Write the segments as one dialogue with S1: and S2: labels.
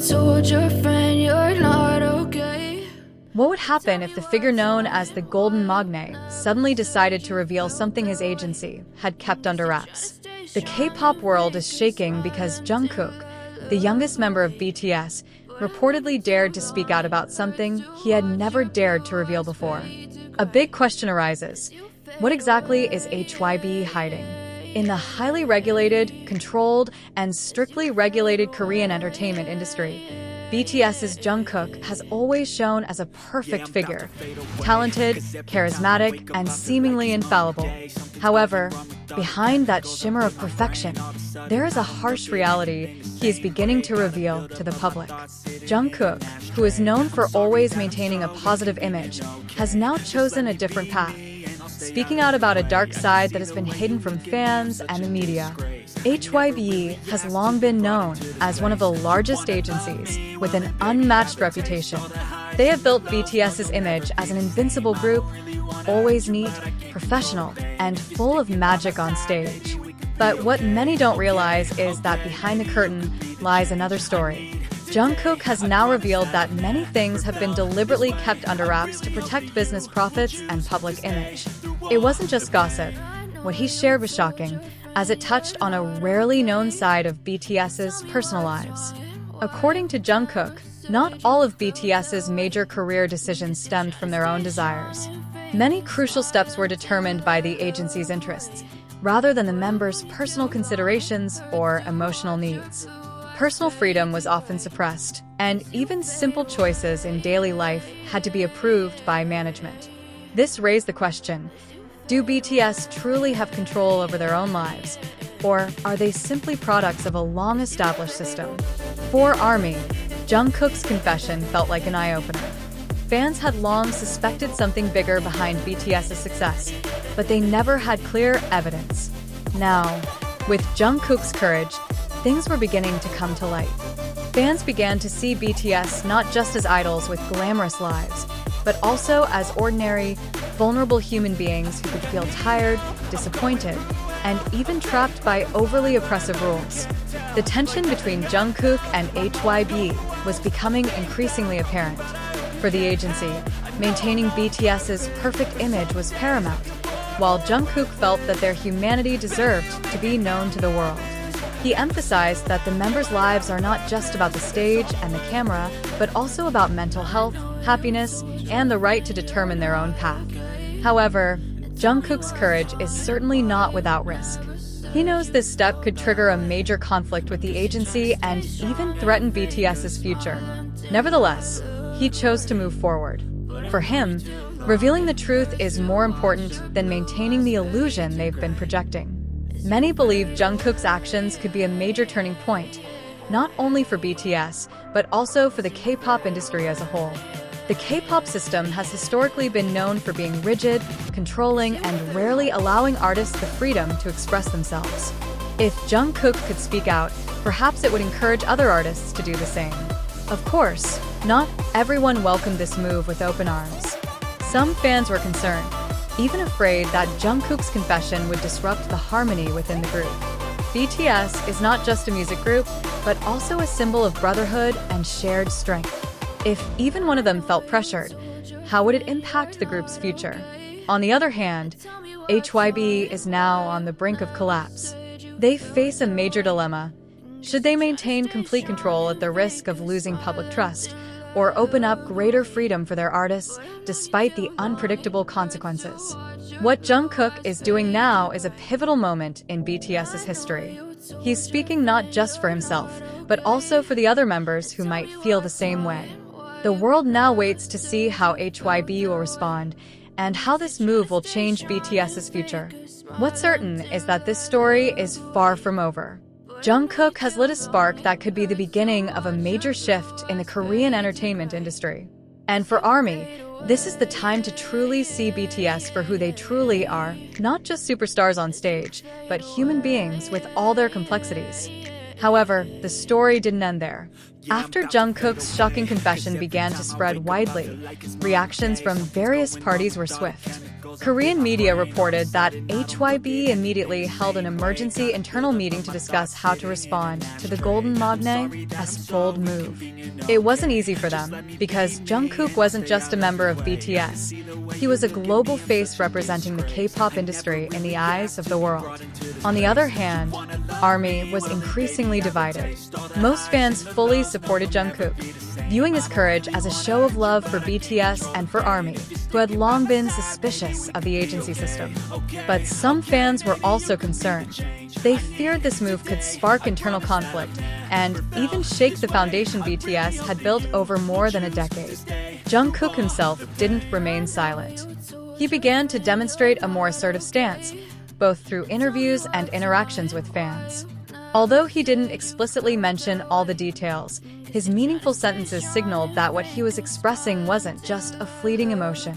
S1: told your friend you're not okay.
S2: What would happen if the figure known as the Golden Magne suddenly decided to reveal something his agency had kept under wraps? The K-pop world is shaking because Jungkook, the youngest member of BTS, reportedly dared to speak out about something he had never dared to reveal before. A big question arises. What exactly is HYBE hiding? In the highly regulated, controlled, and strictly regulated Korean entertainment industry, BTS's Jungkook has always shown as a perfect figure, talented, charismatic, and seemingly infallible. However, behind that shimmer of perfection, there is a harsh reality he is beginning to reveal to the public. Jungkook, who is known for always maintaining a positive image, has now chosen a different path, speaking out about a dark side that has been hidden from fans and the media. HYBE has long been known as one of the largest agencies with an unmatched reputation. They have built BTS's image as an invincible group, always neat, professional, and full of magic on stage. But what many don't realize is that behind the curtain lies another story. Jungkook has now revealed that many things have been deliberately kept under wraps to protect business profits and public image. It wasn't just gossip. What he shared was shocking, as it touched on a rarely known side of BTS's personal lives. According to Jungkook, not all of BTS's major career decisions stemmed from their own desires. Many crucial steps were determined by the agency's interests, rather than the members' personal considerations or emotional needs. Personal freedom was often suppressed, and even simple choices in daily life had to be approved by management. This raised the question, do BTS truly have control over their own lives, or are they simply products of a long-established system? For ARMY, Jungkook's confession felt like an eye-opener. Fans had long suspected something bigger behind BTS's success, but they never had clear evidence. Now, with Jungkook's courage, things were beginning to come to light. Fans began to see BTS not just as idols with glamorous lives, but also as ordinary, vulnerable human beings who could feel tired, disappointed, and even trapped by overly oppressive rules. The tension between Jungkook and HYBE was becoming increasingly apparent. For the agency, maintaining BTS's perfect image was paramount, while Jungkook felt that their humanity deserved to be known to the world. He emphasized that the members' lives are not just about the stage and the camera, but also about mental health, happiness, and the right to determine their own path. However, Jungkook's courage is certainly not without risk. He knows this step could trigger a major conflict with the agency and even threaten BTS's future. Nevertheless, he chose to move forward. For him, revealing the truth is more important than maintaining the illusion they've been projecting. Many believe Jungkook's actions could be a major turning point, not only for BTS, but also for the K-pop industry as a whole. The K-pop system has historically been known for being rigid, controlling, and rarely allowing artists the freedom to express themselves. If Jungkook could speak out, perhaps it would encourage other artists to do the same. Of course, not everyone welcomed this move with open arms. Some fans were concerned, even afraid that Jungkook's confession would disrupt the harmony within the group. BTS is not just a music group, but also a symbol of brotherhood and shared strength. If even one of them felt pressured, how would it impact the group's future? On the other hand, HYBE is now on the brink of collapse. They face a major dilemma. Should they maintain complete control at the risk of losing public trust, or open up greater freedom for their artists despite the unpredictable consequences? What Jungkook is doing now is a pivotal moment in BTS's history. He's speaking not just for himself, but also for the other members who might feel the same way. The world now waits to see how HYBE will respond and how this move will change BTS's future. What's certain is that this story is far from over. Jungkook has lit a spark that could be the beginning of a major shift in the Korean entertainment industry. And for ARMY, this is the time to truly see BTS for who they truly are, not just superstars on stage, but human beings with all their complexities. However, the story didn't end there. After Jungkook's shocking confession began to spread widely, reactions from various parties were swift. Korean media reported that HYBE immediately held an emergency internal meeting to discuss how to respond to the Golden Magnate's bold move. It wasn't easy for them, because Jungkook wasn't just a member of BTS. He was a global face representing the K-pop industry in the eyes of the world. On the other hand, ARMY was increasingly divided. Most fans fully supported Jungkook, viewing his courage as a show of love for BTS and for ARMY, who had long been suspicious of the agency system. But some fans were also concerned. They feared this move could spark internal conflict and even shake the foundation BTS had built over more than a decade. Jungkook himself didn't remain silent. He began to demonstrate a more assertive stance, both through interviews and interactions with fans. Although he didn't explicitly mention all the details, his meaningful sentences signaled that what he was expressing wasn't just a fleeting emotion.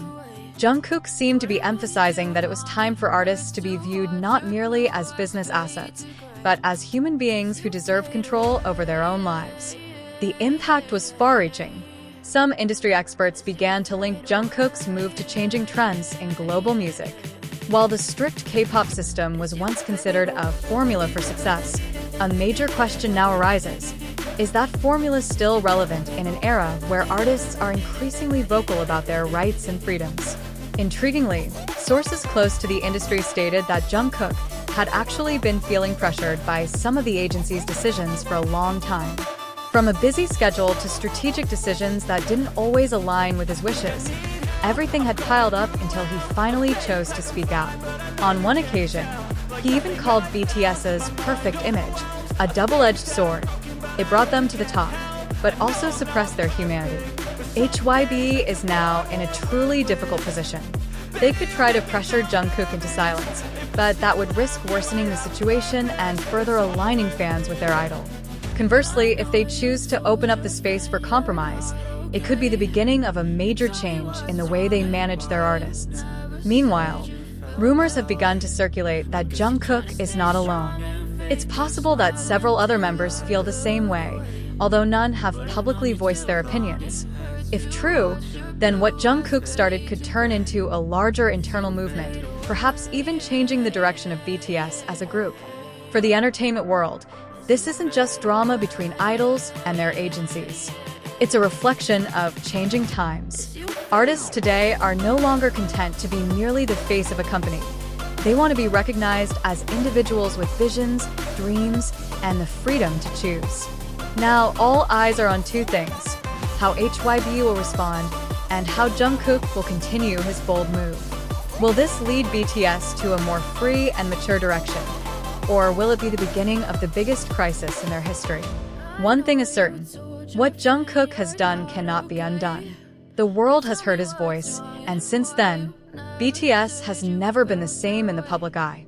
S2: Jungkook seemed to be emphasizing that it was time for artists to be viewed not merely as business assets, but as human beings who deserve control over their own lives. The impact was far-reaching. Some industry experts began to link Jungkook's move to changing trends in global music. While the strict K-pop system was once considered a formula for success, a major question now arises. Is that formula still relevant in an era where artists are increasingly vocal about their rights and freedoms? Intriguingly, sources close to the industry stated that Jungkook had actually been feeling pressured by some of the agency's decisions for a long time. From a busy schedule to strategic decisions that didn't always align with his wishes, everything had piled up until he finally chose to speak out. On one occasion, he even called BTS's perfect image a double-edged sword. It brought them to the top, but also suppressed their humanity. HYBE is now in a truly difficult position. They could try to pressure Jungkook into silence, but that would risk worsening the situation and further aligning fans with their idol. Conversely, if they choose to open up the space for compromise, it could be the beginning of a major change in the way they manage their artists. Meanwhile, rumors have begun to circulate that Jungkook is not alone. It's possible that several other members feel the same way, although none have publicly voiced their opinions. If true, then what Jungkook started could turn into a larger internal movement, perhaps even changing the direction of BTS as a group. For the entertainment world, this isn't just drama between idols and their agencies. It's a reflection of changing times. Artists today are no longer content to be merely the face of a company. They want to be recognized as individuals with visions, dreams, and the freedom to choose. Now, all eyes are on two things: how HYBE will respond and how Jungkook will continue his bold move. Will this lead BTS to a more free and mature direction? Or will it be the beginning of the biggest crisis in their history? One thing is certain: what Jungkook has done cannot be undone. The world has heard his voice, and since then, BTS has never been the same in the public eye.